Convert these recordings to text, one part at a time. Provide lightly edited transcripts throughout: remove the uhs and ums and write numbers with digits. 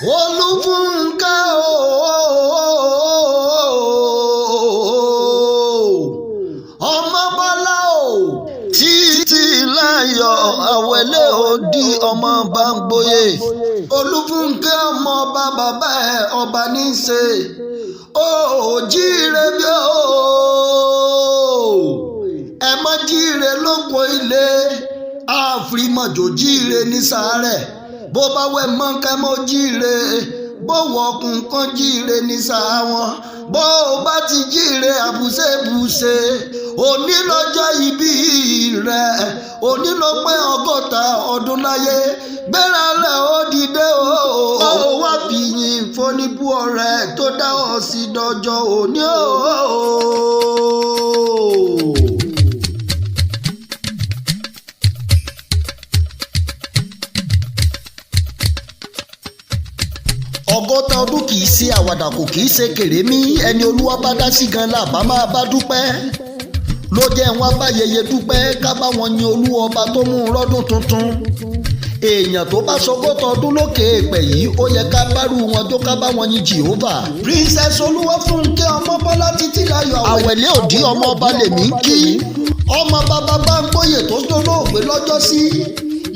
Olúfúnkẹ́ ọmọ Bọ́lá títí láyọ̀ àwẹ̀lẹ̀ òdì ọmọ Bámgbóyè. Olúfúnkẹ́ ọmọ ọba bàbá ẹ̀ ọba ní í ṣe jíire bí ẹ mọ́ jíire lóko ilé àfìmọ̀jò jíire ní sàárẹ̀ bó bá wẹ̀ mọ́ kẹ́mọ́ jíire bó wọ̀kùn kan jíire ní sáà wọn bó bá ti jíire àbùsẹ̀bùsẹ̀ òní lọ́jọ́ ìbí rẹ̀ òní ló pé 100 ọdún láyé gbéra lẹ̀ ó dìde ó wá fìyìn fóníbù ọ̀rẹ́ tó dá ọ sí dọjọ́ òní ọgọ́ta ọdún kì í ṣe àwàdà kò kì í ṣe kèrémí ẹni Olúwa bá dá sí gan làbá máa bá dúpẹ́ ló jẹ́ wọn bá yeye dúpẹ́ ká bá wọn yin Olúwa ọba tó mú un rọ́dún tuntun èèyàn tó bá sọgọ́ta ọdún lókè èèpẹ̀ yìí ó yẹ ká bárù wọn tó ká bá wọn yin Jehovah. Princess Olúwafúnkẹ́ ọmọ Bọ́lá títí láyọ̀ àwẹ̀lẹ̀ òdì ọmọ ọba lèmi kí ọmọ bàbá Bámgbóyè tó dolóògbé lọ́jọ́ sí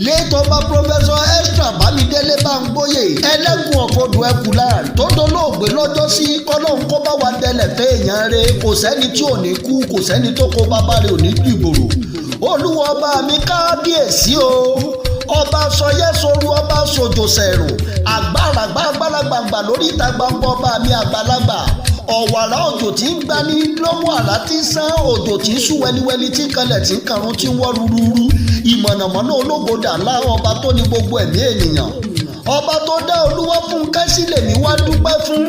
létọba Professor Esther Bámidélé Bámgbóyè ẹlẹ́gùn ọ̀fọ̀dù ẹkùlá tó dolóògbé lọ́jọ́ sí kọ́lọ́hún kó bá wa dẹlẹ̀ fẹ́ èèyàn rẹ̀ kò sẹ́ni tí ò ní kú kò sẹ́ni tó kó bàbá rẹ̀ ò ní dìgbòrò Olúwa ọba mi kábíyèsí o ọba sọyẹ́sọ̀rù ọba sojò sẹ̀rù àgbàlagbà lórí ìta gbangba ọba mi àgbàlagbà ọ̀wàrà òjò tí ń gbani lọ́wọ́ àrà tí ń sán òjò tí ń sún wẹliwẹli tí ń kanlẹ̀ tí ń karùn tí ń wọ́ rúrúrú ìmọ̀nàmọ́ná ológodà ńlá ọba tó ní gbogbo ẹ̀mí ènìyàn ọba tó dá Olúwafúnkẹ́ sílẹ̀ mi wá dúpẹ́ fún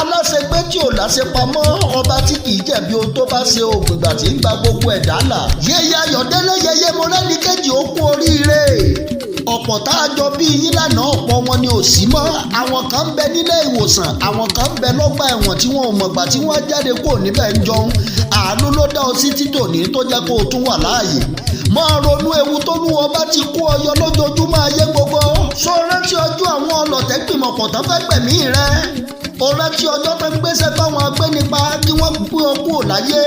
aláṣẹgbé tí ò láṣepamọ́ ọba tí kì í jẹ̀bi ohun tó bá ṣe ògbìgbà tí ń gba gbogbo ẹ̀dá là yéye Ayọ̀délé yéye Mọ́rẹ́níkejì ó kú oríire ọ̀pọ̀ tá a jọ bí yín lánàá ọ̀pọ̀ wọn ni ò sí mọ́ àwọn kan ń bẹ nílé ìwòsàn àwọn kan ń bẹ lọ́gbà ẹ̀wọ̀n tí wọn ò mọ̀gbà tí wọ́n jáde kúrò níbẹ̀ ń jọun àánú ló dá ọ sí títòní tó jẹ́ kó o tún wà láàyè máa ronú ewu tó lú ọba ti kó ọyọ lójoojúmọ́ ayé gbogbo sọ rántí ọjọ́ àwọn ọlọ̀tẹ̀ gbìmọ̀pọ̀ tán fẹ́ gbẹ̀mí rẹ o rántí ọjọ́ tó ń gbéṣẹ́ fáwọn agbénipa kí wọ́n gbé ọ kúrò láyé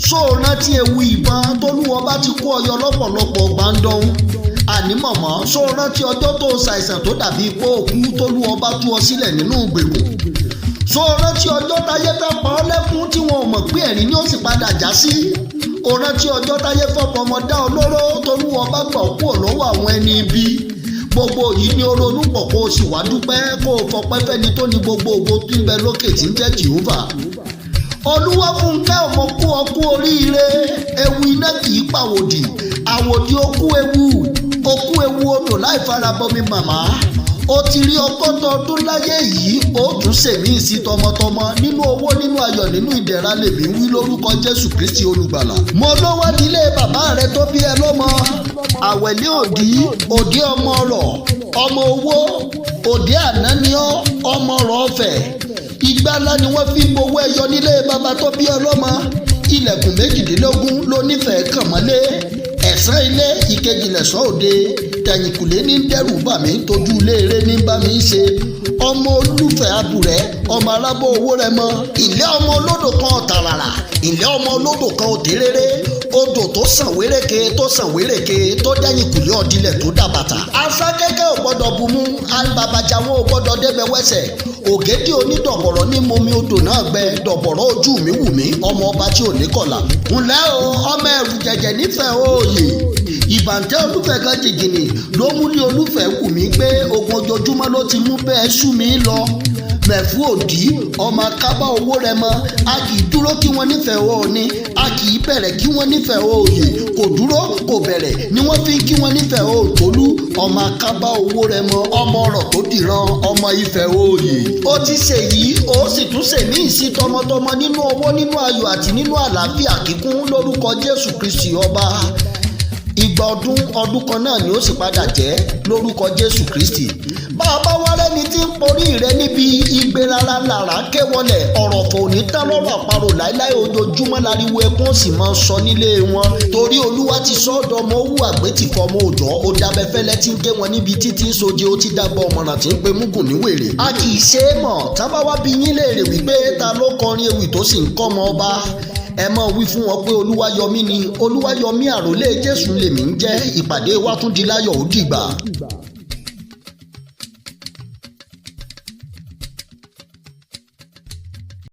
sọ rántí ewu ìbọn tó lú ọba ti kó ọyọ lọ́pọ̀lọpọ̀ gbàndọ̀n ànímọ̀mọ́ sọ rántí ọjọ́ tó ṣàìsàn tó dàbí ipò òkú tó lú ọba tú ọ sílẹ̀ nínú ìgbèkùn sọ rántí ọjọ́ táyé fẹ́ pa ọ́ lẹ́kún tí wọn ò mọ̀ pé ẹ̀rín ni ó sì padà já sí ó rántí ọjọ́ táyé fọ́pọ̀ ọmọ dá olóró tó lú ọba gbà kúrò lọ́wọ́ àwọn ẹni ibi gbogbo yìí ni ó ronú pọ̀ kó o sì wá dúpẹ́ kó o fọpẹ́ fẹ́ni tó ní gbogbo ògo tí ń bẹ lókè tí ń jẹ́ Jehovah. Olúwafúnkẹ́ ọmọ kú ọkú oríire ewu iná kì í pàwòdì àwòdì okú ewu odò láì farabọmi màmá ó ti rí 100 ọdún láyé yìí ó tún ṣèmí sí tọmọtọmọ nínú owó nínú ayọ̀ nínú ìdẹ̀ra lèmi wí lórúkọ Jésù Kristi olùgbàlà. mo ló wá nílé bàbá rẹ tó bí ẹ lọ́mọ àwẹ̀lẹ̀ òdì ọmọ ọrọ̀ ọmọ owó òdì ànáníọ́ ọmọ ọrọ̀ ọ̀fẹ́ ìgbà ńlá ni wọ́n fi ń gbowó ẹyọ nílé bàbá tó bí ẹ lọ́mọ ilẹ̀kùn 22 ló nífẹ̀ẹ́ kàn mọ́lé ẹ̀sán ilé ìkejìlẹ̀sán òde tẹ̀yìnkùlé ní dẹ́rù bà mí tójú léèrè ní bá mi ṣe ọmọ olùfẹ́ àbúrẹ́ ọmọ alábọ̀ owó rẹ mọ́ ilé ọmọ olódò kan ọ̀tàràrà ilé ọmọ olódò kan òtéréré odò tó sàn wéréke tó dẹ́yìnkùlé ọ̀dílẹ̀ tó dàbàtà afá kẹ́kẹ́ ò gbọ́dọ̀ bumú alùbàbàjà wọn ò gbọ́dọ̀ débẹ̀ wẹ́sẹ̀ ògèdè onídọ̀bọ̀rọ̀ ní momi odò náà gbẹ dọ̀bọ̀rọ̀ ojú mi wù mí ọmọ ọba tí ò ní kọ̀là ńlẹ́ o ọmọ ẹ̀rù jẹ̀jẹ̀ nífẹ̀ẹ́ òòyè ìbàǹtẹ́ olúfẹ́ kan jìgìnì ló mú ní olúfẹ́ wù mí pé ogun ojoojúmọ́ ló ti mú bẹ́ẹ̀ sú mi lọ mẹ̀fú òdì ọmọ akábá owó rẹ mọ́ a kì í dúró kí wọ́n nífẹ̀ẹ́ òní a kì í bẹ̀rẹ̀ kí wọ́n nífẹ̀ẹ́ òye kò dúró kò bẹ̀rẹ̀ ni wọ́n fi kí wọ́n nífẹ̀ẹ́ òtólú ọmọ akábá owó rẹ mọ́ ọmọ ọ̀rọ̀ tó dìran ọmọ ìfẹ́ òye. ó ti ṣèyí ó sì tún ṣèmí ìsí tọmọtọmọ nínú owó nínú ayọ̀ àti nínú àlàáfíà kíkún lórúkọ Jésù Kristi ọba ìgbà ọdún kan náà ni ó sì padà jẹ́ lórúkọ Jésù Kristi. bá a bá wá rẹ́ni tí ń porí rẹ níbi igbe rárá lára ké wọlé ọ̀rọ̀ kò ní tán lọ́rọ̀ àparò láíláí, ojoojúmọ́ láriwo ẹkún sì máa ń sọ nílé wọn. torí Olúwa ti sọ ọ́ dọmọ owó àgbétìfọ́ ọmọ òòjọ́, ó dábẹ́ fẹ́lẹ́ tí ń gé wọn níbi títí ń soje, ó ti dábọ̀ ọmọràn tí ń pe múgùn ní wèrè. a kì í ṣe é mọ̀ tá bá wá bí yín léèrè wípé ta ló kọrin ewì tó sì ń kọ́ ọmọ ọba, ẹ mọ̀ wí fún wọn pé Olúwayọ̀mí ni, Olúwayọ̀mí àròlé Jésù lèmi ń jẹ́. ìpàdé wa tún di láyọ̀, ó dìgbà.